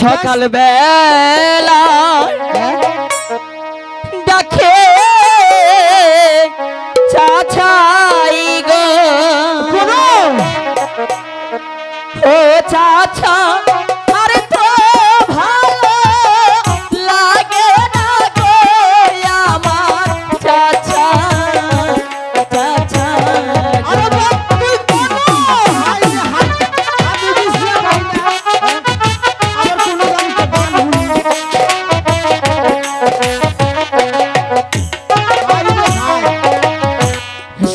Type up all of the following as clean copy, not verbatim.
সকাল বেলা ডাকে চাচাই গো ও চাচা আরে তো ভালো লাগে না গো আমার চাচা চাচা আরে বাপ তুই কোন হাই হাই আমি দিছি ভাই না আমার কোন গান তো গান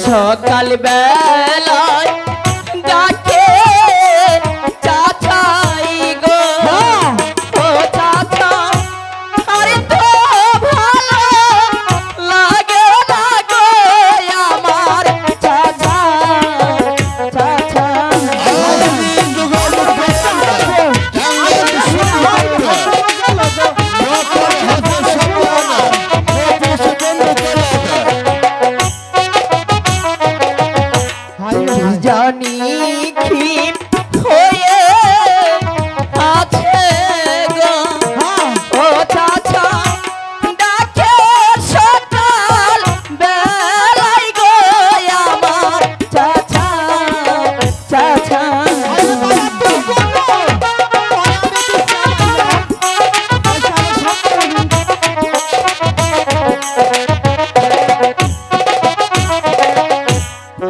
সকাল বেলায় ডাকে চাচাই গো ও চাচা আরে তো ভালো লাগে না গো আমার চাচা চাচা জানি কি হয়ে আছে গো ও চাচা ডাকে সকাল বেলায় গো আমার চাচা চাচা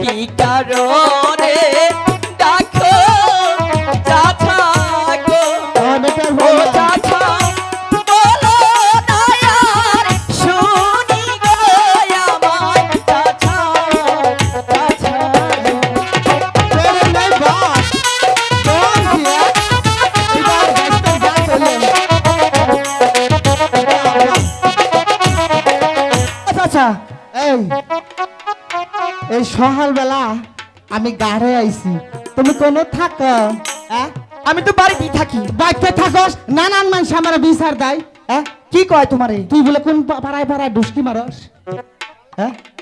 কি কারণে ডাকো চাচা গো ও চাচা বলো না আর শুনি গো আমার চাচা চাচা চাচা এই সকাল বেলা আমি গাড়ে আইছি তুমি কোন থাকো আমি তো বাড়িতেই থাকি বাইকে থাকস নানান মানুষ আমার বিচার দেয় কি কয় তোমারে তুই বলে কোন পাড়ায় পাড়ায় ডুসকি মারস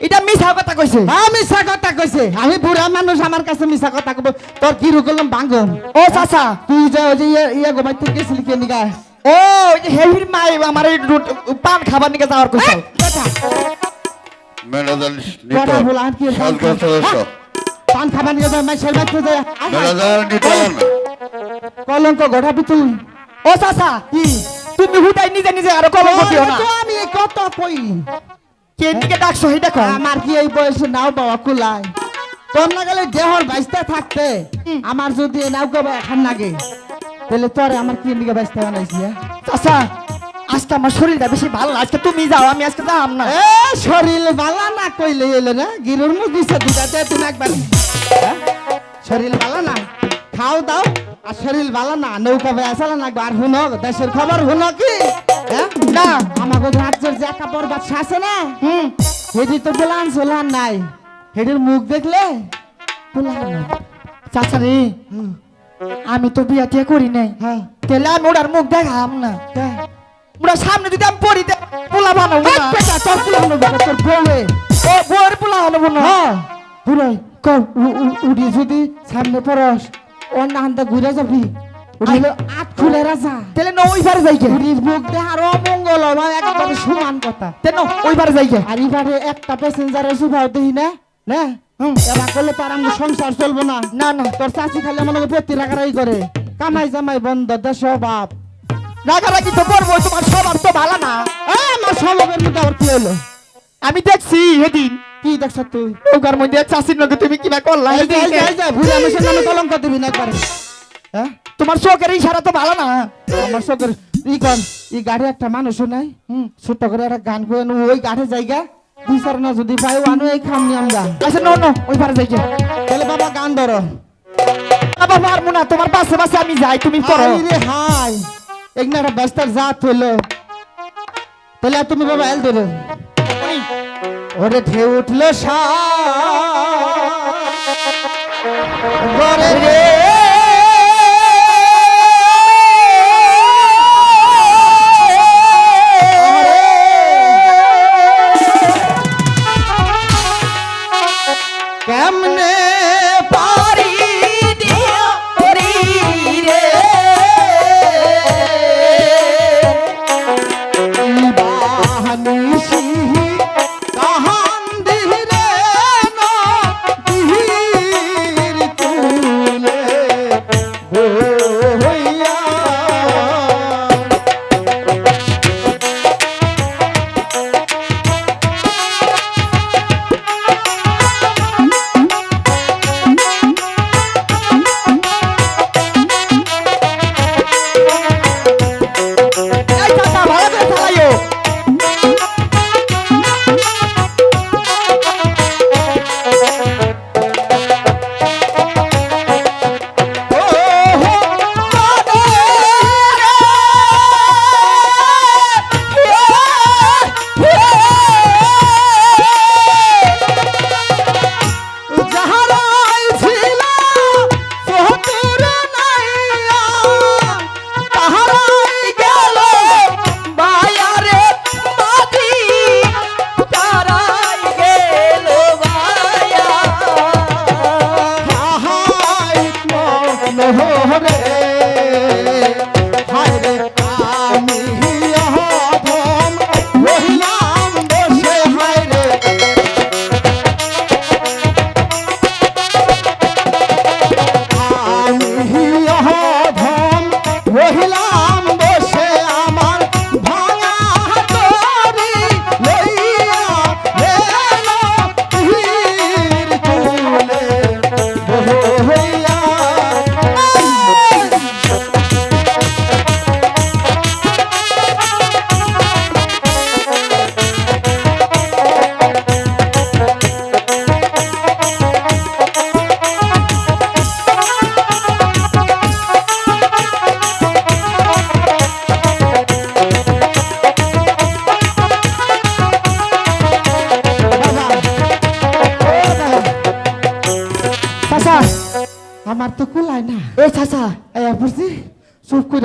এটা মিছা কথা কইছে মিশা কথা কইছে আমি বুড়া মানুষ আমার কাছে মিশা কথা কব তোর কি রকম বাঙ্গন ও চাচা তুই যে ওই যে ইয়া গোবাই তুই গেছিলি কে নিগা ও ওই যে হেভির মাই আমার এই পান খাবার নিকে যাওয়ার কইছে ম্যানেজার কথা বল আর কি পান খাবার নিয়ে যায় মাইশের বাচ্চা যায় ম্যানেজার নিটন কলঙ্ক গড়াবি তুই ও চাচা কি তুমি হুদাই নিজে নিজে আর কলঙ্ক দিও না তো আমি কত কই কে নিকে ডাকছো এটা কয় আমার কি এই বয়সে নাও বাবা কুলায় তোর না গেলে দেহর বাইসতে থাকতে আমার যদি এই নাও গবা এখন লাগে তাহলে তোরে আমার কি নিকে বাইসতে বানাইছি চাচা আজকে আমার শরীরটা বেশি ভালো না আজকে তুমি যাও আমি আজকে যাম না এ শরীর বালা না কইলে এলো না গিরুর মুখ দিছে দুটাতে তুমি একবার শরীর বালা না খাও দাও আর শরীর বালা না নৌকা ভাই আসলা না আর হুনো দেশের খবর হুনো কি না আমাকে রাজ্যের যে একটা বরবাদ আছে না হেডি তো বলান সোলান নাই হেডির মুখ দেখলে বলান চাচা রে আমি তো বিয়া টিয়া করি নাই তাহলে আমি ওটার মুখ দেখাম না ওটা সামনে যদি আমি পড়ি পোলা বানাবো না বেটা তোর পুলানো বেটা তোর বউয়ে ও বউয়ের পোলা বানাবো না বুড়াই কর উড়ি যদি সামনে পড়স অন্য হান্তা ঘুরে যাবি উড়িলে আট খুলে রাজা তাহলে ন ওইবারে যাই গে উড়ির মুখ দেহ আর অমঙ্গল হবে একবারে সমান কথা তেন ওইবারে যাই গে আর এবারে একটা প্যাসেঞ্জারের সুভাও দেই না না এবার করলে তার আমার সংসার চলবো না না না তোর চাষি খালি মনে পেটি রাখারাই করে কামাই জামাই বন্ধ দেশ বাপ রাগারাগি তো করবো তোমার স্বভাব তো ভালো না আমার স্বভাবের মধ্যে আবার কি হলো আমি দেখছি সেদিন কি দেখছ তুই ওগার মধ্যে চাষির নগে তুমি কিবা করলা ভুলে আমি নামে কলঙ্ক দিবি না একবারে তোমার চোখের ইশারা তো ভালো না আমার চোখের ই কর এই গাড়ি একটা মানুষও নাই ছোট্ট করে একটা গান করে ওই গাড়ি জায়গা দুই চার না যদি পাই আনো এই খাম নি আমরা আচ্ছা নো নো ওইবারে যাই গে তাহলে বাবা গান ধরো বাবা পারবো না তোমার পাশে পাশে আমি যাই তুমি করো রে হাই একনাটা বাস্তার জাত হইলো তাহলে আর তুমি বাবা এল ধরো ওরে ঢেউ উঠলো গরে রে কেমনে পারি দিও রে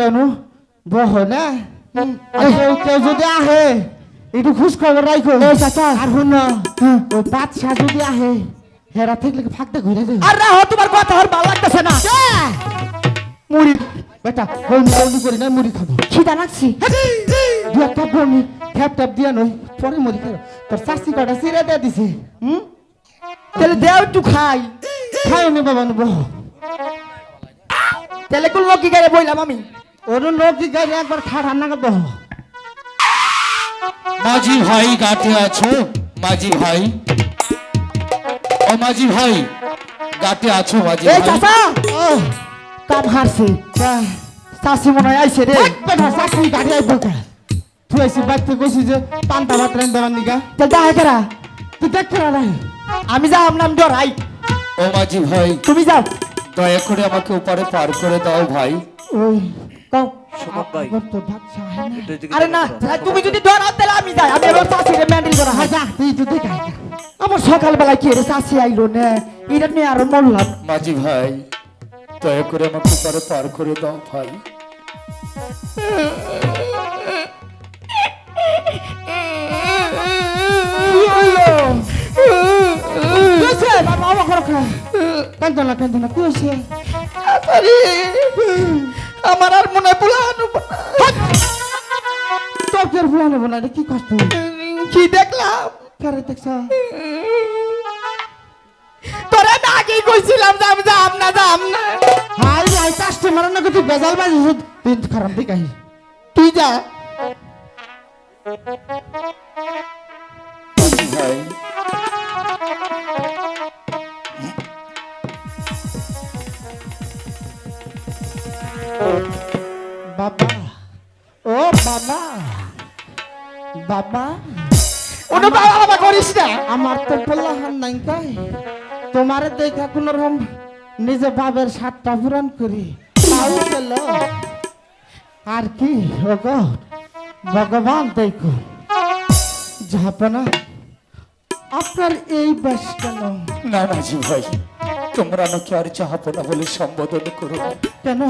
কেন বহ না কেউ কেউ যদি আহে একটু খুশ খবর রাখো এই চাচা আর শুন ও বাদশা যদি আহে হেরা থাকলে ফাঁকতে ঘুরে দেবে আর রাহো তোমার কথা আর ভালো লাগতেছে না মুড়ি বেটা বৌনি করি না মুড়ি খাবো খিদা লাগছি দু একটা বৌনি ট্যাপ ট্যাপ দিয়া নই পরে মুড়ি খাবো তোর শাস্তি কটা সিরে দিয়ে দিছে তাহলে দেও একটু খাই খাই নি বাবা নি বহ তাহলে কোন লোক কি করে বইলাম আমি ওর লোক কি গাড়ি একবার খাড়া না বহ মাঝি ভাই গাতে আছো মাঝি ভাই ও মাঝি ভাই গাতে আছো মাঝি এই ভাই চাচা কাম হারছি চাষি মনে হয় আইছে রে বেটা শাস্তি গাড়ি আইব কা তুই এসে বাইতে কইছিস যে পান্তা ভাত রান দেওয়ার নিগা তাহলে দেখা করা তুই দেখ কেন নাই আমি যাও নাম ডরাই ও মাঝি ভাই তুমি যাও দয়া করে আমাকে ওপারে পার করে দাও ভাই ওই কও সুমন ভাই আমার তো ভাত চাই না এদিকে আরে না তুমি যদি ডরাও তাহলে আমি যাই আমি এবার চাষিরে ম্যান্ডেল করা হয় যা তুই তো দেখ আয় আমার সকালবেলা কি রে চাষি আইলো না এটা নিয়ে আরো মরলাম মাঝি ভাই দয়া করে আমাকে ওপারে পার করে দাও ভাই কি হইলো কিসে বাবা বাবা করো কান্দনা কি হইছে আরে আমার আর মনে পুলানো তোর কের ভুলা নেব না রে কি কষ্ট কি দেখলাম কারে দেখছ তোরা না আগেই কইছিলাম যে আমি যাম না হাই ভাই কাস্টমার না তুই বেজাল বাজি তুই খারাপ দিক আই তুই যা মাঝি ভাই বাবা ও বাবা বাবা ওটা বাবা বাবা করিস না আমার তো পোলাহান নাই কাই তোমার দেখা কোন রকম নিজে বাবের সাতটা পূরণ করি তাও গেল আর কি ওগো ভগবান দেখো যাবে না আপনার এই বেশ কেন না মাঝি ভাই তোমরা নাকি আর চাহাপনা বলে সম্বোধন করো না। কেন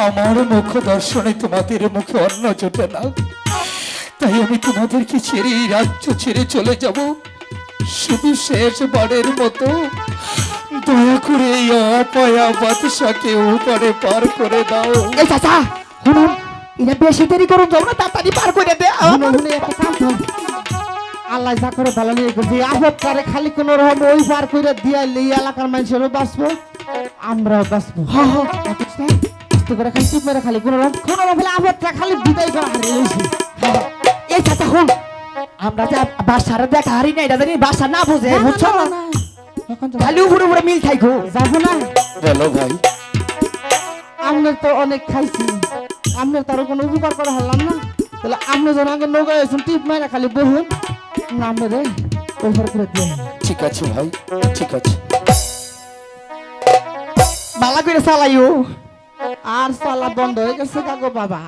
আমার মুখ দর্শনে তোমাদের মুখে অন্ন জোটে না তাই আমি তোমাদেরকে ছেড়ে এই রাজ্য ছেড়ে চলে যাব শুধু শেষবারের মতো দয়া করে এই অপয়া বাদশাকে উপরে পার করে দাও এই চাচা শুনুন এটা বেশি দেরি করুন যাও না তাড়াতাড়ি পার করে দে শুনে শুনে একটা কাম কর আল্লাহ যা করে ভালো নিয়ে করছি আপদ করে খালি কোন রকম ওই পার করে দিয়া এই এলাকার মানুষেরও বাঁচবো আমরাও বাঁচবো আস্তে করে খালি টিপ মেরে খালি কোন রকম আপদটা খালি বিদায় করা হারিয়ে গেছি এই চাচা শুন আমরা যে বাসারে দেখা হারি না এটা জানি বাসা না বুঝে বুঝছো না এখন তো খালি উপরে উপরে মিল থাইকো যাবো না বলো ভাই আমনের তো অনেক খাইছি আমনের তারও কোনো উপকার করা হলাম না তাহলে আপনি যখন আগে নৌকা এসেছেন টিপ মেরে খালি বহুন না মেরে ওইভার করে দিয়ে ঠিক আছে ভাই ঠিক আছে বালা করে চালাইও আর সালা বন্ধ হয়ে গেছে কাগো বাবা